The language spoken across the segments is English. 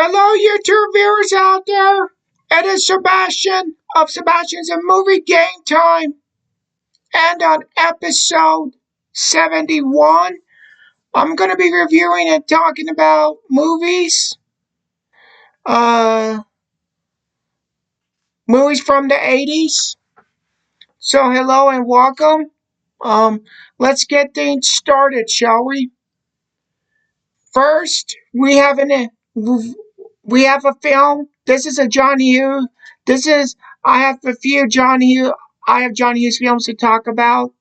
Hello, YouTube viewers out there. It is Sebastian of Sebastian's a Movie Game Time. And on episode 71, I'm going to be reviewing and talking about movies. Movies from the 80s. So, hello and welcome. Let's get things started, shall we? First, we have a film. This is a John Hughes. I have a few John Hughes. I have John Hughes films to talk about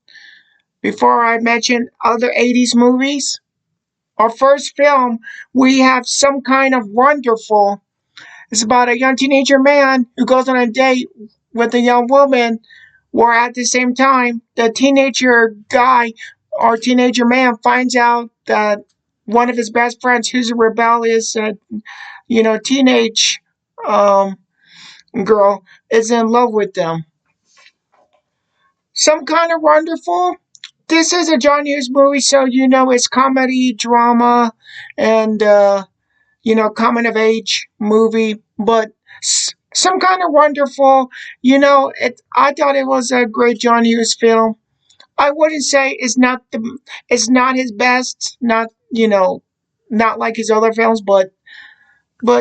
before I mention other 80s movies. Our first film, we have Some Kind of Wonderful. It's about a young teenager man who goes on a date with a young woman, where at the same time, the teenager guy or teenager man finds out that one of his best friends, who's a rebellious, teenage girl, is in love with them. Some Kind of Wonderful. This is a John Hughes movie, so it's comedy, drama, and coming of age movie. But Some Kind of Wonderful. I thought it was a great John Hughes film. I wouldn't say it's not his best, not like his other films, but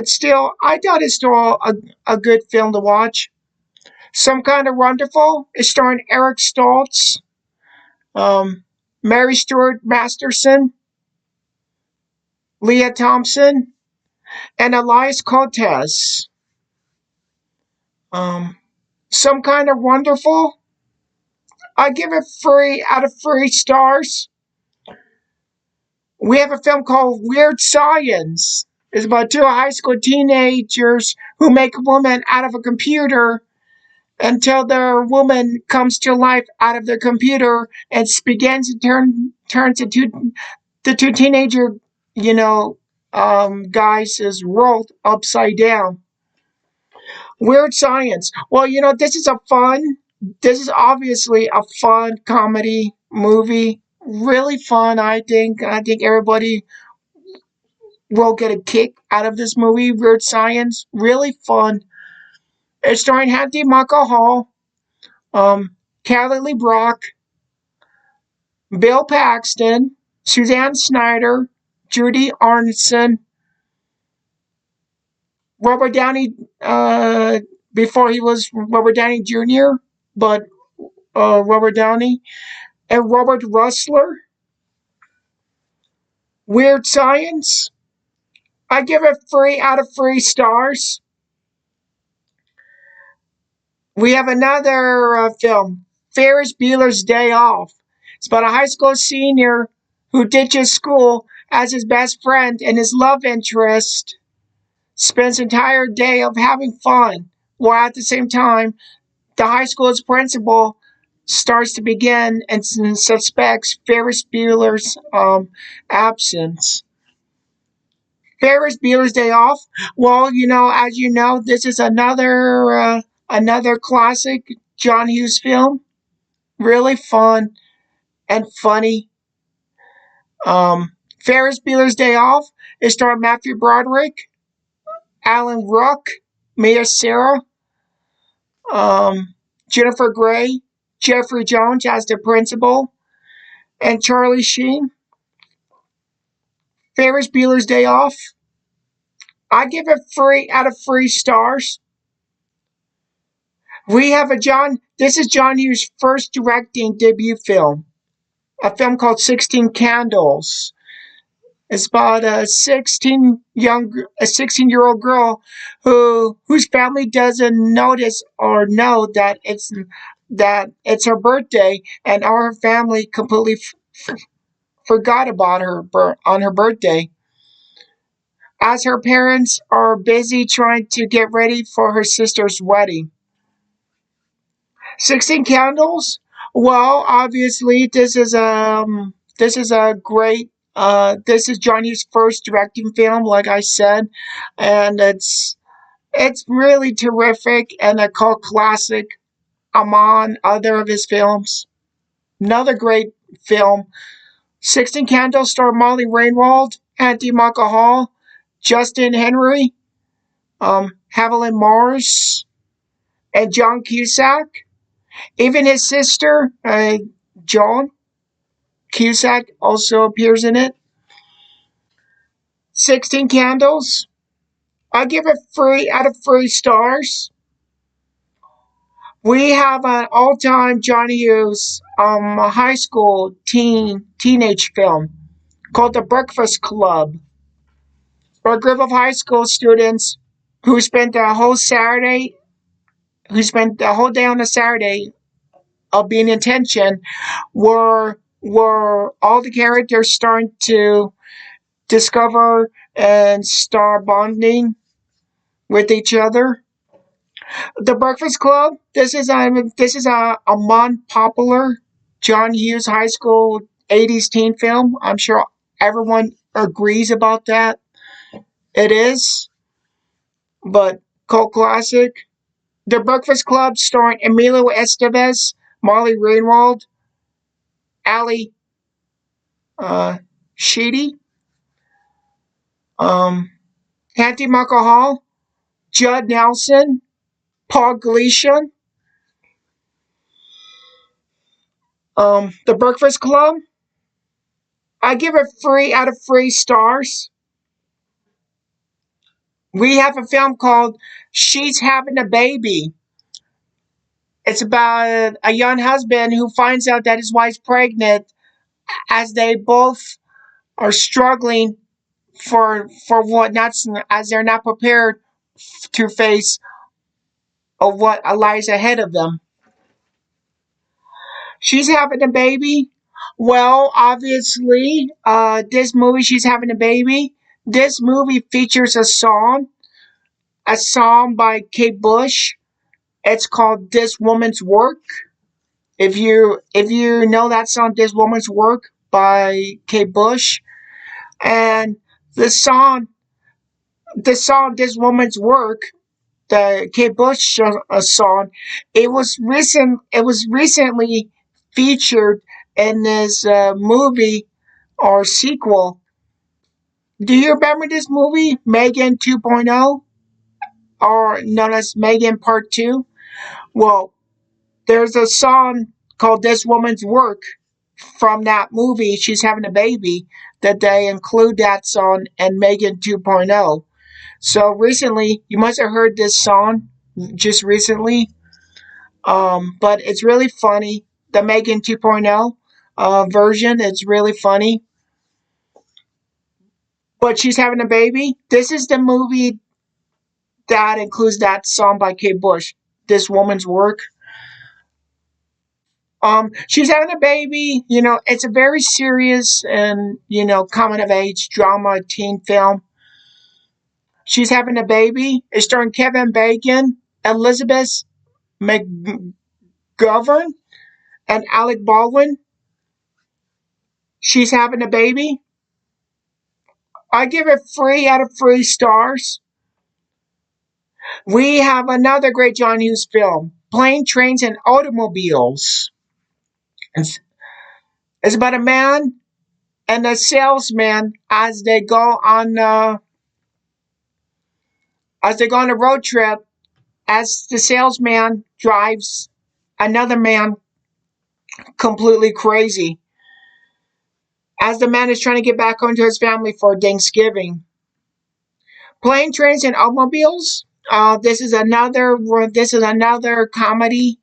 still, I thought it's still a good film to watch. Some Kind of Wonderful is starring Eric Stoltz, Mary Stuart Masterson, Leah Thompson, and Elias Cortez. Some Kind of Wonderful, I give it 3 out of 3 stars. We have a film called Weird Science. It's about 2 high school teenagers who make a woman out of a computer until their woman comes to life out of the computer and begins to turn the two teenager, guys' world upside down. Weird Science. Well, this is obviously a fun comedy movie. Really fun, I think. I think everybody will get a kick out of this movie. Weird Science. Really fun. It's starring Anthony Michael Hall, Kelly Lee Brock, Bill Paxton, Suzanne Snyder, Judy Arneson, Robert Downey, before he was Robert Downey Jr., but Robert Downey, and Robert Russler. Weird Science. I give it 3 out of 3 stars. We have another film, Ferris Bueller's Day Off. It's about a high school senior who ditches school as his best friend and his love interest spends the entire day of having fun, while at the same time, the high school's principal starts to begin and suspects Ferris Bueller's absence. Ferris Bueller's Day Off. Well, as you know, this is another classic John Hughes film. Really fun and funny. Ferris Bueller's Day Off is starring Matthew Broderick, Alan Ruck, Mia Sara, Jennifer Grey, Jeffrey Jones as the principal, and Charlie Sheen. Ferris Bueller's Day Off. I give it 3 out of 3 stars. We have this is John Hughes' first directing debut film, a film called 16 Candles. It's about a 16-year-old girl whose family doesn't notice or know that it's her birthday, and our family completely forgot about her on her birthday, as her parents are busy trying to get ready for her sister's wedding. 16 Candles. Well, obviously, this is a great. This is John Hughes' first directing film, like I said, and it's really terrific and a cult classic among other of his films. Another great film. 16 Candles star Molly Ringwald, Anthony Michael Hall, Justin Henry, Evelyn Morris, and John Cusack. Even his sister, Joan Cusack, also appears in it. 16 Candles. I give it 3 out of 3 stars. We have an all-time Johnny Hughes high school teenage film called The Breakfast Club, where a group of high school students who spent the whole Saturday, who spent the whole day on a Saturday of being in tension, were all the characters starting to discover and start bonding with each other. The Breakfast Club. This is a popular John Hughes High School 80s teen film. I'm sure everyone agrees about that. It is, but cult classic. The Breakfast Club, starring Emilio Estevez, Molly Ringwald, Ali Sheedy, Hattie Michael, Judd Nelson, Paul Gleason. The Breakfast Club. I give it 3 out of 3 stars. We have a film called She's Having a Baby. It's about a young husband who finds out that his wife's pregnant, as they both are struggling for what not, as they're not prepared to face of what lies ahead of them. She's having a baby. Well, obviously, this movie, She's Having a Baby. This movie features a song by Kate Bush. It's called "This Woman's Work." If you know that song, "This Woman's Work" by Kate Bush, and the song, "This Woman's Work," the Kate Bush song, It was recently featured in this movie or sequel. Do you remember this movie, Megan 2.0, or known as Megan Part 2? Well, there's a song called "This Woman's Work" from that movie, She's Having a Baby, that they include that song in Megan 2.0. So recently, you must have heard this song just recently, but it's really funny. The Megan 2.0 version, it's really funny. But She's Having a Baby. This is the movie that includes that song by Kate Bush, "This Woman's Work." She's having a baby. It's a very serious and coming of age drama teen film. She's having a baby. It's starring Kevin Bacon, Elizabeth McGovern, and Alec Baldwin. She's having a baby. I give it 3 out of 3 stars. We have another great John Hughes film, Plane, Trains, and Automobiles. It's about a man and a salesman as they go on a road trip, as the salesman drives another man completely crazy, as the man is trying to get back home to his family for Thanksgiving. Plane, Trains, and Automobiles. This is another comedy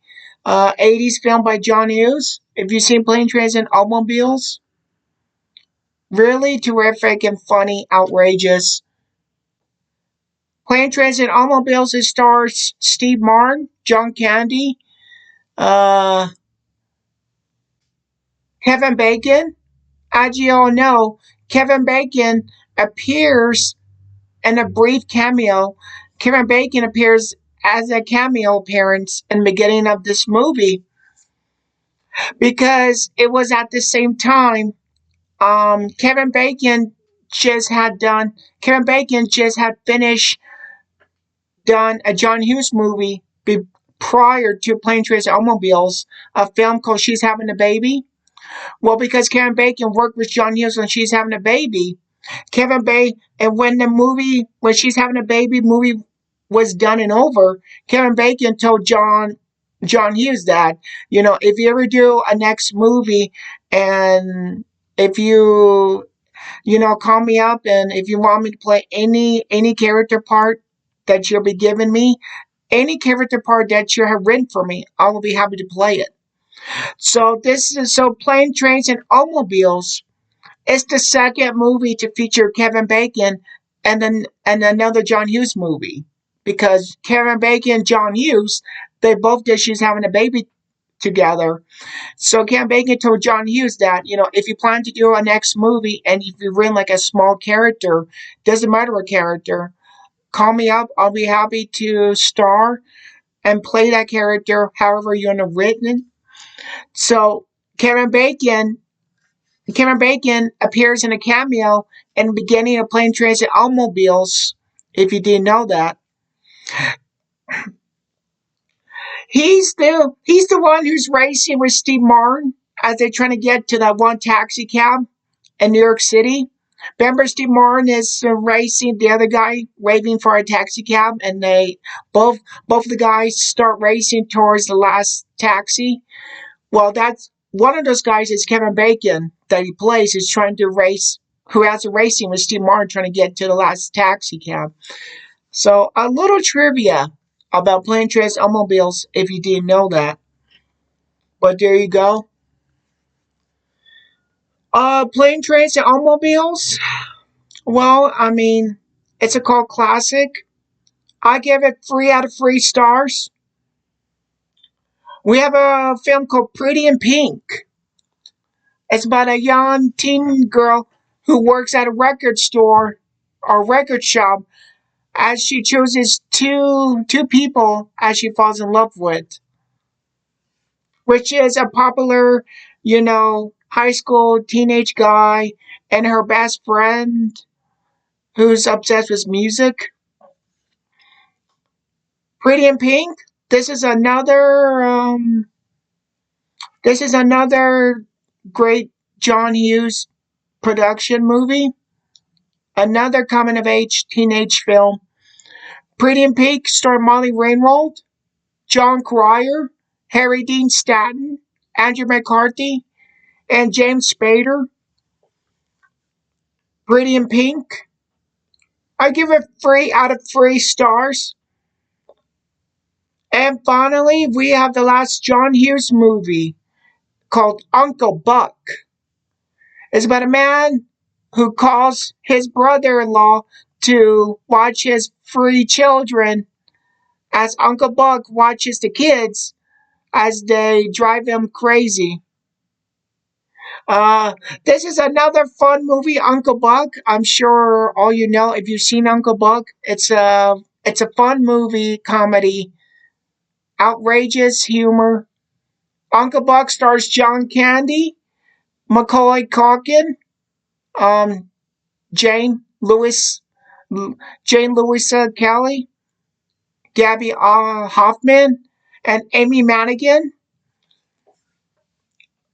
80s film by John Hughes. If you've seen Plane, Trains, and Automobiles, really terrific and funny, outrageous. Plane, Trains, and Automobiles, it stars Steve Martin, John Candy, Kevin Bacon. As you all know, Kevin Bacon appears in a brief cameo. Kevin Bacon appears as a cameo appearance in the beginning of this movie, because it was at the same time Kevin Bacon just had finished done a John Hughes movie prior to Plane, Trains, and Automobiles, a film called She's Having a Baby. Well, because Kevin Bacon worked with John Hughes on She's Having a Baby, and when She's Having a Baby movie was done and over, Kevin Bacon told John Hughes that, if you ever do a next movie, and if call me up, and if you want me to play any character part that you'll be giving me, any character part that you have written for me, I will be happy to play it. So Plane, Trains, and Automobiles is the second movie to feature Kevin Bacon and another John Hughes movie. Because Kevin Bacon and John Hughes, they both did She's Having a Baby together. So Kevin Bacon told John Hughes that, if you plan to do a next movie and if you've written like a small character, doesn't matter what character, call me up. I'll be happy to star and play that character however you want to written it. So Kevin Bacon appears in a cameo in the beginning of Plane, Trains, and Automobiles, if you didn't know that. He's the one who's racing with Steve Martin as they're trying to get to that one taxi cab in New York City. Remember, Steve Martin is racing the other guy, waiting for a taxi cab, and they both the guys start racing towards the last taxi. Well, that's one of those guys is Kevin Bacon that he plays is trying to race, who has a racing with Steve Martin trying to get to the last taxi cab. So a little trivia about Plane, Trains, Automobiles if you didn't know that. But there you go. Plane, Trains, and Automobiles. Well, I mean, it's a cult classic. I give it 3 out of 3 stars. We have a film called Pretty in Pink. It's about a young teen girl who works at a record store or record shop as she chooses two people as she falls in love with, which is a popular, high school teenage guy and her best friend who's obsessed with music. Pretty in Pink. This is another. This is another great John Hughes production movie. Another coming of age teenage film. Pretty in Pink starred Molly Ringwald, John Cryer, Harry Dean Stanton, Andrew McCarthy, and James Spader. Pretty in Pink. I give it 3 out of 3 stars. And finally, we have the last John Hughes movie called Uncle Buck. It's about a man who calls his brother-in-law to watch his 3 children as Uncle Buck watches the kids as they drive him crazy. This is another fun movie, Uncle Buck. I'm sure all you know if you've seen Uncle Buck. It's a fun movie, comedy, outrageous humor. Uncle Buck stars John Candy, Macaulay Culkin, um, Jane Lewis, Jane Louisa Kelly, Gabby Hoffman, and Amy Madigan.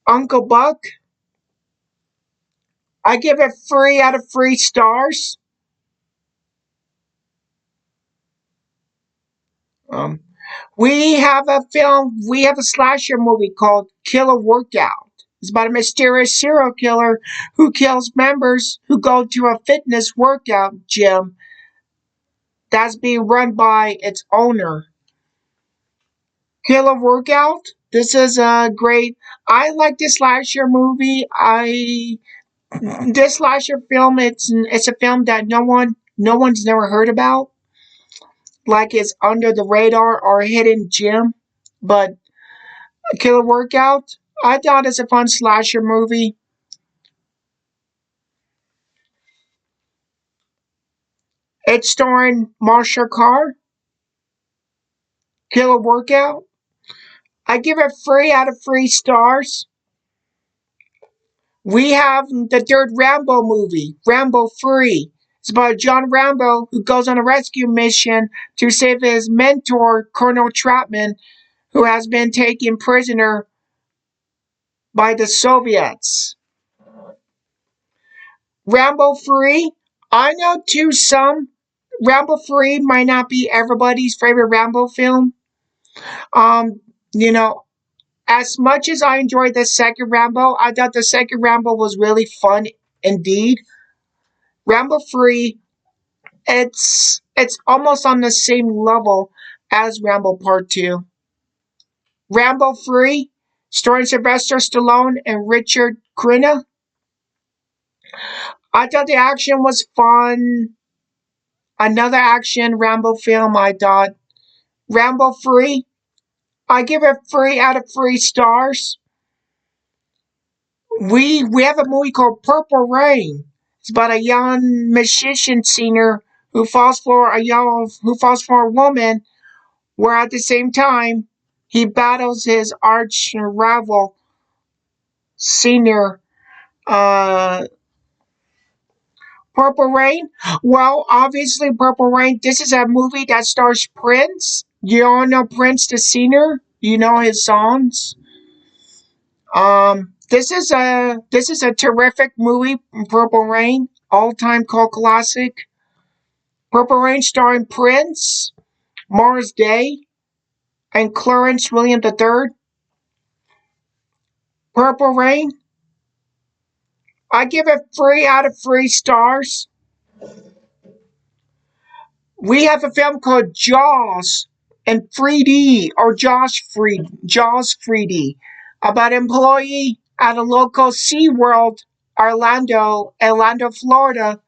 Uncle Buck. I give it 3 out of 3 stars. Um, we have a slasher movie called Killer Workout. It's about a mysterious serial killer who kills members who go to a fitness workout gym that's being run by its owner. Killer Workout. This is a great. I like this slasher movie. This slasher film. It's a film that no one's never heard about. Like it's under the radar or a hidden gem. But Killer Workout. I thought it's a fun slasher movie. It's starring Marsha Carr. Killer Workout. I give it 3 out of 3 stars. We have the third Rambo movie, Rambo 3. It's about John Rambo who goes on a rescue mission to save his mentor, Colonel Trapman, who has been taken prisoner by the Soviets. Rambo 3. I know some Rambo 3 might not be everybody's favorite Rambo film. Um, you know, as much as I enjoyed the second Rambo, I thought the second Rambo was really fun indeed. Rambo 3, it's almost on the same level as Rambo Part 2. Rambo 3, starring Sylvester Stallone and Richard Crenna. I thought the action was fun. Another action Rambo film, I thought. Rambo 3, I give it 3 out of 3 stars. We have a movie called Purple Rain. It's about a young musician singer who falls for a woman, where at the same time he battles his arch rival singer. Uh, Purple Rain. Well, obviously, Purple Rain. This is a movie that stars Prince. You all know Prince, the singer. You know his songs. This is a terrific movie, Purple Rain, all time cult classic. Purple Rain, starring Prince, Morris Day, and Clarence William III. Purple Rain, I give it 3 out of 3 stars. We have a film called Jaws in 3D, or Jaws 3D, about an employee at a local SeaWorld, Orlando, Florida,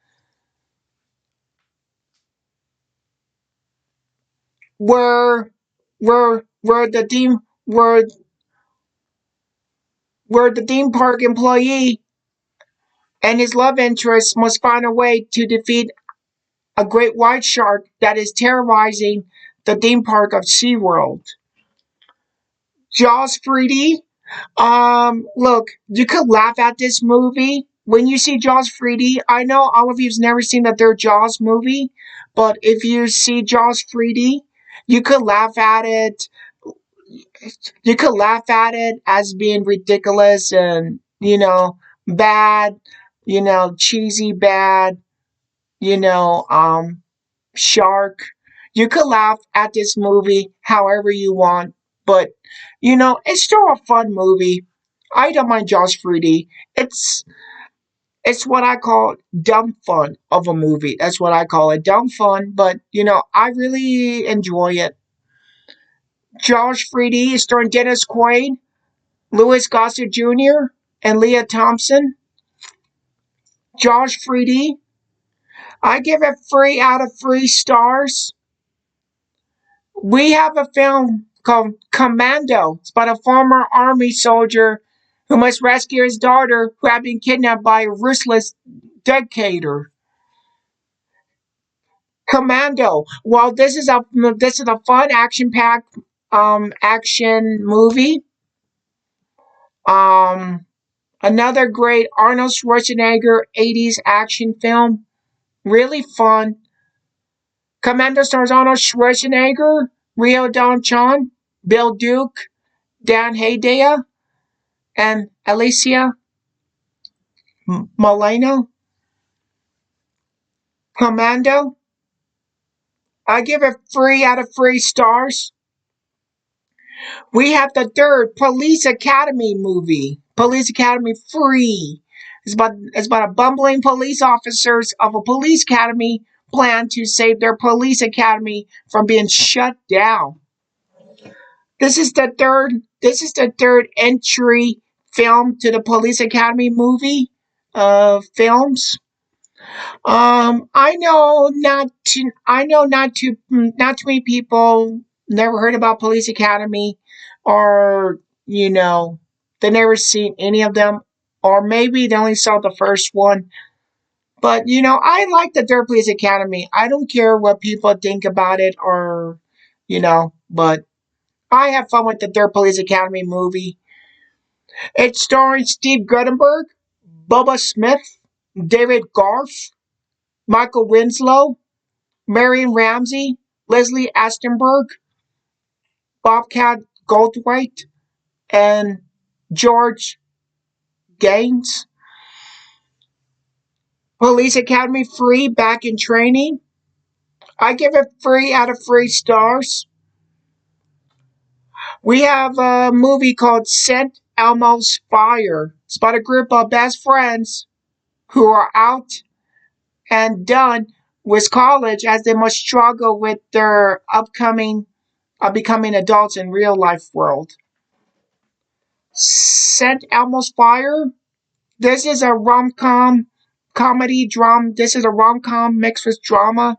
where where the theme where the theme park employee and his love interest must find a way to defeat a great white shark that is terrorizing the theme park of SeaWorld. Jaws 3D. Look, you could laugh at this movie when you see Jaws 3D. I know all of you've never seen the third Jaws movie, but if you see Jaws 3D, you could laugh at it. You could laugh at it as being ridiculous and bad, cheesy bad, you know, um, shark. You could laugh at this movie however you want, but it's still a fun movie. I don't mind Jaws 3D. It's what I call dumb fun of a movie. That's what I call it, dumb fun. But I really enjoy it. Jaws 3D is starring Dennis Quaid, Louis Gossett Jr., and Leah Thompson. Jaws 3D. I give it 3 out of 3 stars. We have a film called Commando. It's about a former army soldier who must rescue his daughter who had been kidnapped by a ruthless dictator. Commando. Well, this is a fun action packed action movie. Um Another great Arnold Schwarzenegger 80s action film. Really fun. Commando stars Arnold Schwarzenegger, Rio Don Chon, Bill Duke, Dan Hedaya, and Alicia Milano. Commando. I give it 3 out of 3 stars. We have the third Police Academy movie. Police Academy 3. It's about a bumbling police officers of a police academy plan to save their police academy from being shut down. This is the third entry film to the Police Academy movie films. I know not too many people never heard about Police Academy, or they never seen any of them, or maybe they only saw the first one. But I like the third Police Academy. I don't care what people think about it, but I have fun with the third Police Academy movie. It's starring Steve Guttenberg, Bubba Smith, David Garth, Michael Winslow, Marion Ramsey, Leslie Astenberg, Bobcat Goldthwait, and George Gaines. Police Academy 3, Back in Training. I give it 3 out of 3 stars. We have a movie called St. Elmo's Fire. It's about a group of best friends who are out and done with college as they must struggle with their upcoming becoming adults in real life world. St. Elmo's Fire. This is a rom-com comedy drama. This is a rom-com mixed with drama.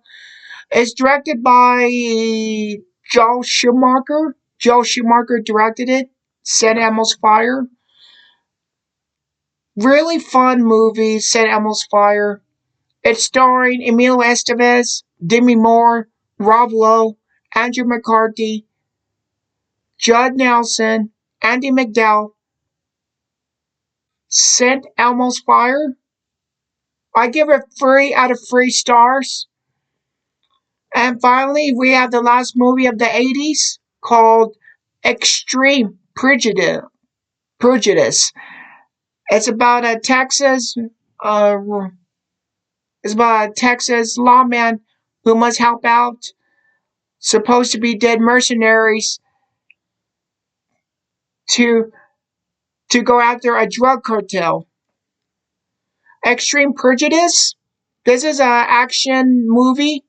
It's directed by Joel Schumacher. Joel Schumacher directed it. St. Elmo's Fire. Really fun movie, St. Elmo's Fire. It's starring Emilio Estevez, Demi Moore, Rob Lowe, Andrew McCarthy, Judd Nelson, Andy McDowell. St. Elmo's Fire. I give it 3 out of 3 stars. And finally, we have the last movie of the 80s called Extreme Prejudice. It's about a uh, Texas lawman who must help out supposed to be dead mercenaries to go after a drug cartel. Extreme Prejudice. This is an action movie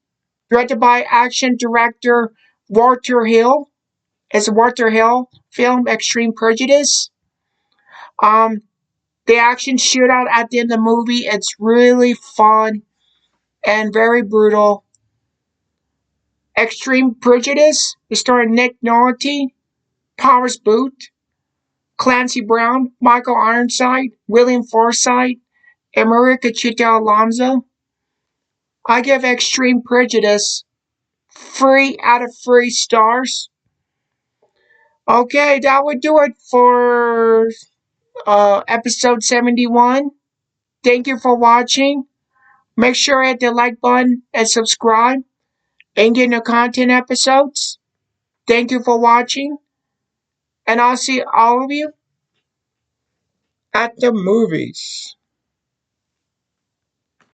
directed by action director Walter Hill. It's a Walter Hill film, Extreme Prejudice. Um, the action shootout at the end of the movie, it's really fun and very brutal. Extreme Prejudice is starring Nick Nolte, Powers Booth, Clancy Brown, Michael Ironside, William Forsythe, and Maria Conchita Alonso. I give Extreme Prejudice 3 out of 3 stars. Okay, that would do it for episode 71. Thank you for watching. Make sure to hit the like button and subscribe and get new content episodes. Thank you for watching, and I'll see all of you at the movies.